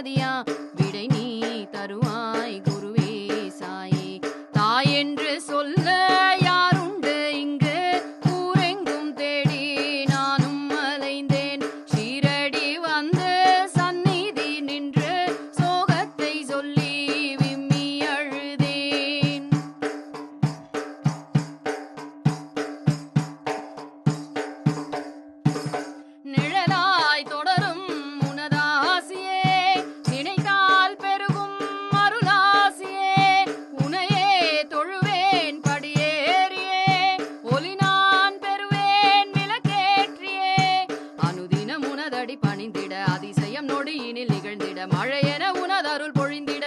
நிம்மதியா விடை நீ தருவாய் குருவே சாயே. தாய் என்று சொல்ல யாருண்டு இங்கு ஊரெங்கும் தேடி நானும் அலைந்தேன். ஷீரடி வந்து சந்நிதி நின்று சோகத்தை சொல்லி விம்மி அழுதேன். நிழலாய் தொடரும் உனதாசியே நினைத்தால் பெருகும் அருளாசியே. உனையே தொழுவேன் படியேறியே ஒலி நான் பெறுவேன் விளக்கேற்றியே. அனுதினம் உனதடி பணிந்திட அதிசயம் நொடியினில் நிகழ்ந்திட மழையென உனதருள் பொழிந்திட